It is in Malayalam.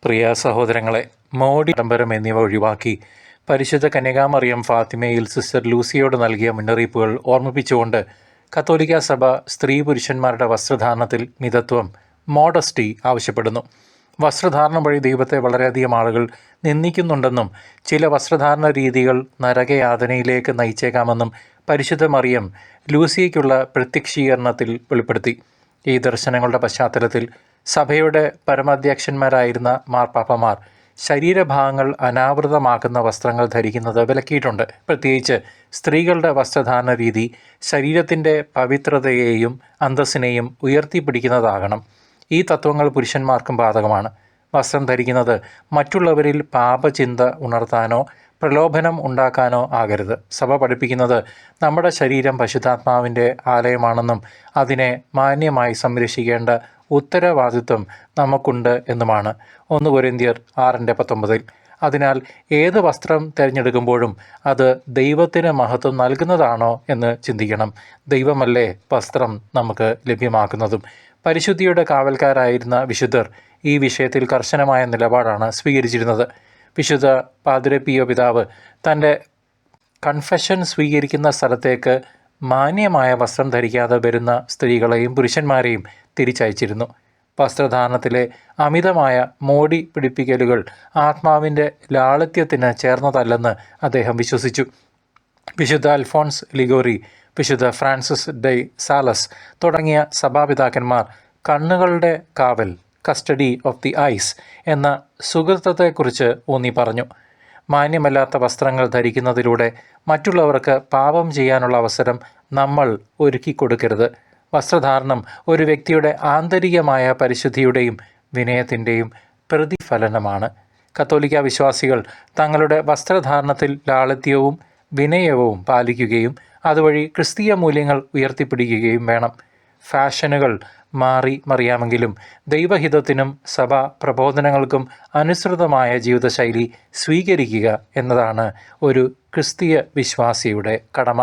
പ്രിയ സഹോദരങ്ങളെ, മോഡി ആഡംബരം എന്നിവ ഒഴിവാക്കി പരിശുദ്ധ കന്യകാമറിയം ഫാത്തിമയിൽ സിസ്റ്റർ ലൂസിയോട് നൽകിയ മുന്നറിയിപ്പുകൾ ഓർമ്മിപ്പിച്ചുകൊണ്ട് കത്തോലിക്ക സഭ സ്ത്രീ പുരുഷന്മാരുടെ വസ്ത്രധാരണത്തിൽ മിതത്വം മോഡസ്റ്റി ആവശ്യപ്പെടുന്നു. വസ്ത്രധാരണം വഴി ദൈവത്തെ വളരെയധികം ആളുകൾ നിന്ദിക്കുന്നുണ്ടെന്നും ചില വസ്ത്രധാരണ രീതികൾ നരകയാതനയിലേക്ക് നയിച്ചേക്കാമെന്നും പരിശുദ്ധ മറിയം ലൂസിയയ്ക്കുള്ള പ്രത്യക്ഷീകരണത്തിൽ വെളിപ്പെടുത്തി. ഈ ദർശനങ്ങളുടെ പശ്ചാത്തലത്തിൽ സഭയുടെ പരമാധ്യക്ഷന്മാരായിരുന്ന മാർപ്പാപ്പമാർ ശരീരഭാഗങ്ങൾ അനാവൃതമാക്കുന്ന വസ്ത്രങ്ങൾ ധരിക്കുന്നത് വിലക്കിയിട്ടുണ്ട്. പ്രത്യേകിച്ച് സ്ത്രീകളുടെ വസ്ത്രധാരണ രീതി ശരീരത്തിൻ്റെ പവിത്രതയെയും അന്തസ്സിനെയും ഉയർത്തിപ്പിടിക്കുന്നതാകണം. ഈ തത്വങ്ങൾ പുരുഷന്മാർക്കും ബാധകമാണ്. വസ്ത്രം ധരിക്കുന്നത് മറ്റുള്ളവരിൽ പാപചിന്ത ഉണർത്താനോ പ്രലോഭനം ഉണ്ടാക്കാനോ ആകരുത്. സഭ പഠിപ്പിക്കുന്നത് നമ്മുടെ ശരീരം പരിശുദ്ധാത്മാവിൻ്റെ ആലയമാണെന്നും അതിനെ മാന്യമായി സംരക്ഷിക്കേണ്ട ഉത്തരവാദിത്വം നമുക്കുണ്ട് എന്നുമാണ്. 1 കൊരിന്ത്യർ 6:19. അതിനാൽ ഏത് വസ്ത്രം തിരഞ്ഞെടുക്കുമ്പോഴും അത് ദൈവത്തിന് മഹത്വം നൽകുന്നതാണോ എന്ന് ചിന്തിക്കണം. ദൈവമല്ലേ വസ്ത്രം നമുക്ക് ലഭ്യമാക്കുന്നതും. പരിശുദ്ധിയുടെ കാവൽക്കാരായിരുന്ന വിശുദ്ധർ ഈ വിഷയത്തിൽ കർശനമായ നിലപാടാണ് സ്വീകരിച്ചിരുന്നത്. വിശുദ്ധ പാദ്രി പിയോ പിതാവ് തൻ്റെ കൺഫെഷൻ സ്വീകരിക്കുന്ന സ്ഥലത്തേക്ക് മാന്യമായ വസ്ത്രം ധരിക്കാതെ വരുന്ന സ്ത്രീകളെയും പുരുഷന്മാരെയും തിരിച്ചയച്ചിരുന്നു. വസ്ത്രധാരണത്തിലെ അമിതമായ മോടി പിടിപ്പിക്കലുകൾ ആത്മാവിൻ്റെ ലാളിത്യത്തിന് ചേർന്നതല്ലെന്ന് അദ്ദേഹം വിശ്വസിച്ചു. വിശുദ്ധ അൽഫോൺസ് ലിഗോറി, വിശുദ്ധ ഫ്രാൻസിസ് ഡെ സാലസ് തുടങ്ങിയ സഭാപിതാക്കന്മാർ കണ്ണുകളുടെ കാവൽ, കസ്റ്റഡി ഓഫ് ദി ഐസ് എന്ന സുഹൃത്തത്തെക്കുറിച്ച് ഊന്നി പറഞ്ഞു. മാന്യമല്ലാത്ത വസ്ത്രങ്ങൾ ധരിക്കുന്നതിലൂടെ മറ്റുള്ളവർക്ക് പാപം ചെയ്യാനുള്ള അവസരം നമ്മൾ ഒരുക്കി കൊടുക്കരുത്. വസ്ത്രധാരണം ഒരു വ്യക്തിയുടെ ആന്തരികമായ പരിശുദ്ധിയുടെയും വിനയത്തിൻ്റെയും പ്രതിഫലനമാണ്. കത്തോലിക്ക വിശ്വാസികൾ തങ്ങളുടെ വസ്ത്രധാരണത്തിൽ ലാളിത്യവും വിനയവും പാലിക്കുകയും അതുവഴി ക്രിസ്തീയ മൂല്യങ്ങൾ ഉയർത്തിപ്പിടിക്കുകയും വേണം. ഫാഷനുകൾ മാറി മറിയാമെങ്കിലും ദൈവഹിതത്തിനും സഭാ പ്രബോധനങ്ങൾക്കും അനുസൃതമായ ജീവിതശൈലി സ്വീകരിക്കുക എന്നതാണ് ഒരു ക്രിസ്തീയ വിശ്വാസിയുടെ കടമ.